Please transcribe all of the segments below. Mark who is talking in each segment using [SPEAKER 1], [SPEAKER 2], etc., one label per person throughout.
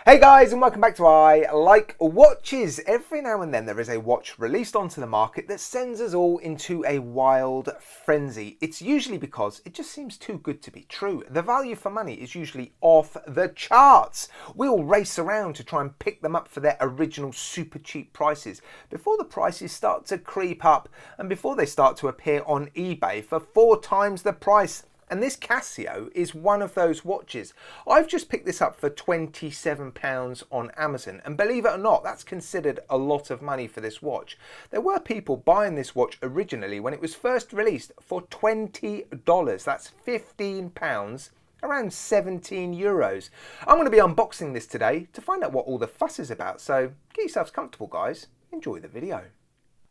[SPEAKER 1] Hey guys, and welcome back to I Like Watches. Every now and then there is a watch released onto the market that sends us all into a wild frenzy. It's usually because it just seems too good to be true. The value for money is usually off the charts. We all race around to try and pick them up for their original super cheap prices before the prices start to creep up and before they start to appear on eBay for 4 times the price. And this Casio is one of those watches. I've just picked this up for £27 on Amazon, and believe it or not, that's considered a lot of money for this watch. There were people buying this watch originally when it was first released for $20. That's £15, around 17 euros. I'm going to be unboxing this today to find out what all the fuss is about, so get yourselves comfortable guys, enjoy the video.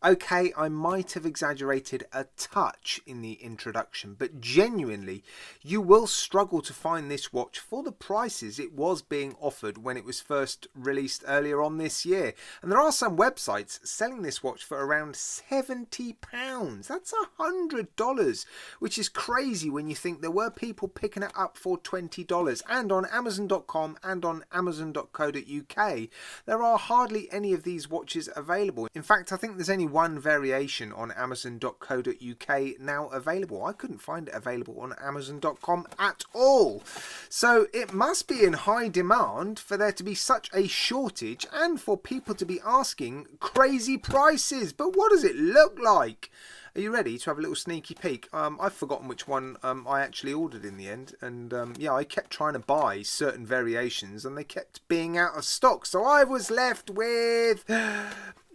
[SPEAKER 1] Okay, I might have exaggerated a touch in the introduction, but genuinely, you will struggle to find this watch for the prices it was being offered when it was first released earlier on this year. And there are some websites selling this watch for around £70. That's $100, which is crazy when you think there were people picking it up for $20. And on Amazon.com and on Amazon.co.uk, there are hardly any of these watches available. In fact, I think there's only one variation on Amazon.co.uk now available. I couldn't find it available on Amazon.com at all. So it must be in high demand for there to be such a shortage and for people to be asking crazy prices. But what does it look like? Are you ready to have a little sneaky peek? I've forgotten which one I actually ordered in the end. And yeah, I kept trying to buy certain variations and they kept being out of stock. So I was left with...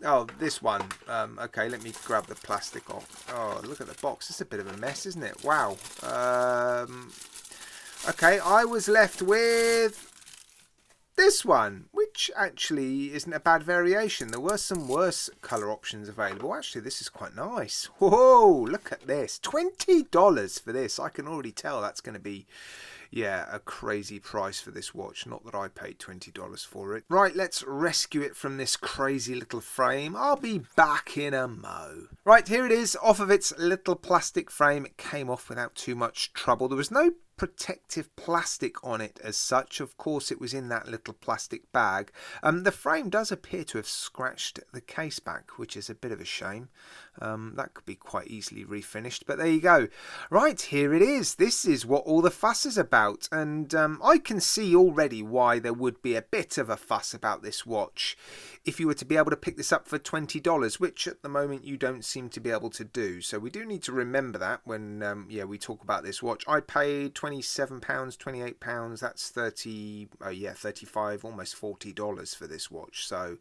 [SPEAKER 1] oh, this one. Okay, let me grab the plastic off. Oh, look at the box. It's a bit of a mess, isn't it? Wow. Okay, I was left with this one, which actually isn't a bad variation. There were some worse colour options available. Actually, this is quite nice. Whoa, look at this. $20 for this. I can already tell that's going to be... yeah, a crazy price for this watch. Not that I paid $20 for it. Right, let's rescue it from this crazy little frame. I'll be back in a mo. Right, here it is, off of its little plastic frame. It came off without too much trouble. There was no protective plastic on it as such. Of course, it was in that little plastic bag. The frame does appear to have scratched the case back, which is a bit of a shame. That could be quite easily refinished, but there you go. Right, here it is. This is what all the fuss is about, and I can see already why there would be a bit of a fuss about this watch if you were to be able to pick this up for $20, which at the moment you don't seem to be able to do. So we do need to remember that when yeah, we talk about this watch. I paid £27, £28. That's 30, yeah, 35, almost $40 for this watch. So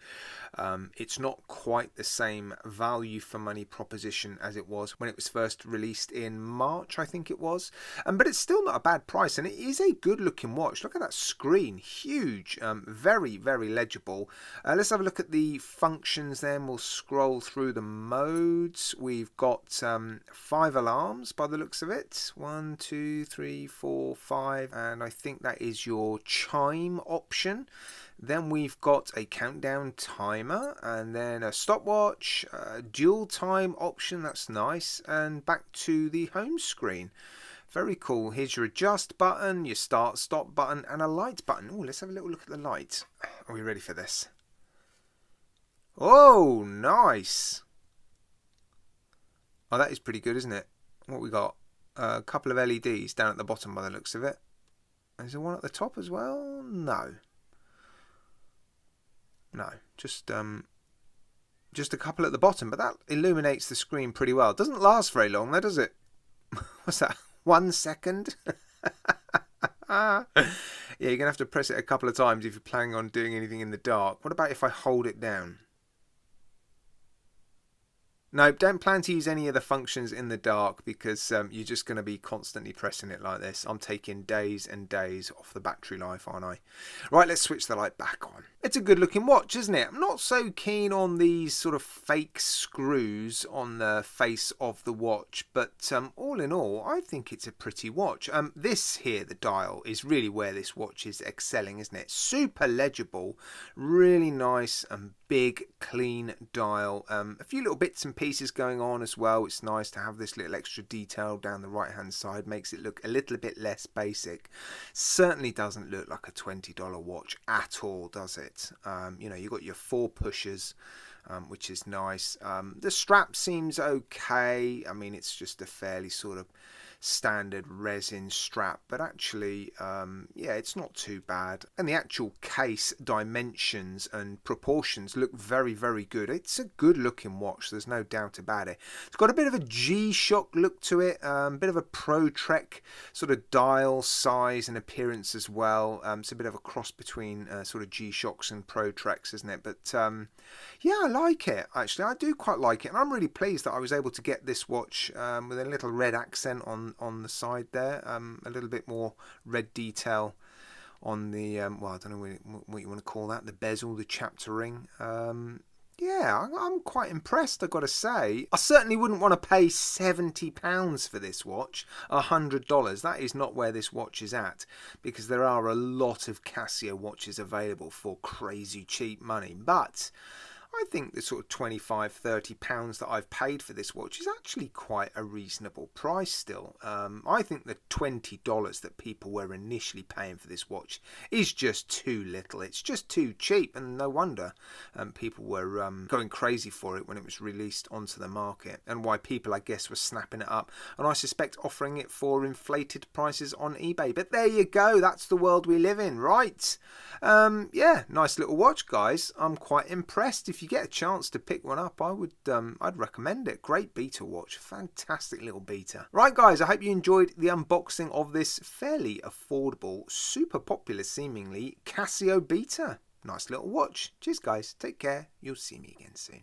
[SPEAKER 1] it's not quite the same value for money proposition as it was when it was first released in March, I think it was. But it's still not a bad price, and it is a good looking watch. Look at that screen, huge, very, very legible. Let's have a look at the functions then. We'll scroll through the modes. We've got 5 alarms by the looks of it. 1, 2, 3, 4, 5, and I think that is your chime option. Then we've got a countdown timer, and then a stopwatch, a dual time option, that's nice, and back to the home screen. Very cool. Here's your adjust button, your start stop button, and a light button. Oh, let's have a little look at the light. Are we ready for this? Oh, nice. Oh, that is pretty good, isn't it? What we got? A couple of LEDs down at the bottom by the looks of it. Is there one at the top as well? No. No, just a couple at the botome, but that illuminates the screen pretty well. It doesn't last very long, though, does it? What's that? 1 second? Yeah, you're going to have to press it a couple of times if you're planning on doing anything in the dark. What about if I hold it down? No, don't plan to use any of the functions in the dark because you're just going to be constantly pressing it like this. I'm taking days and days off the battery life, aren't I? Right, let's switch the light back on. It's a good looking watch, isn't it? I'm not so keen on these sort of fake screws on the face of the watch, but all in all, I think it's a pretty watch. This here, the dial, is really where this watch is excelling, isn't it? Super legible, really nice and big clean dial, a few little bits and pieces going on as well. It's nice to have this little extra detail down the right hand side, makes it look a little bit less basic. Certainly doesn't look like a $20 watch at all, does it? You know, you've got your 4 pushers, which is nice. The strap seems okay. I mean, it's just a fairly sort of standard resin strap, but actually yeah, it's not too bad, and the actual case dimensions and proportions look very, very good. It's a good looking watch, there's no doubt about it. It's got a bit of a G-Shock look to it, a bit of a Pro Trek sort of dial size and appearance as well. It's a bit of a cross between sort of G-Shocks and Pro Treks, isn't it? But yeah, I like it, actually. I do quite like it, and I'm really pleased that I was able to get this watch with a little red accent on the side there, a little bit more red detail on the well, I don't know what you want to call that, the bezel, the chapter ring. Yeah, I'm quite impressed, I've got to say. I certainly wouldn't want to pay £70 for this watch, $100. That is not where this watch is at, because there are a lot of Casio watches available for crazy cheap money. But I think the sort of £25–30 that I've paid for this watch is actually quite a reasonable price still. I think the $20 that people were initially paying for this watch is just too little. It's just too cheap, and no wonder people were going crazy for it when it was released onto the market, and why people, I guess, were snapping it up, and I suspect offering it for inflated prices on eBay. But there you go, that's the world we live in, right? Yeah, nice little watch, guys. I'm quite impressed. If you get a chance to pick one up, I'd recommend it. Great beta watch, fantastic little beta. Right, guys, I hope you enjoyed the unboxing of this fairly affordable, super popular seemingly Casio beta. Nice little watch. Cheers, guys. Take care. You'll see me again soon.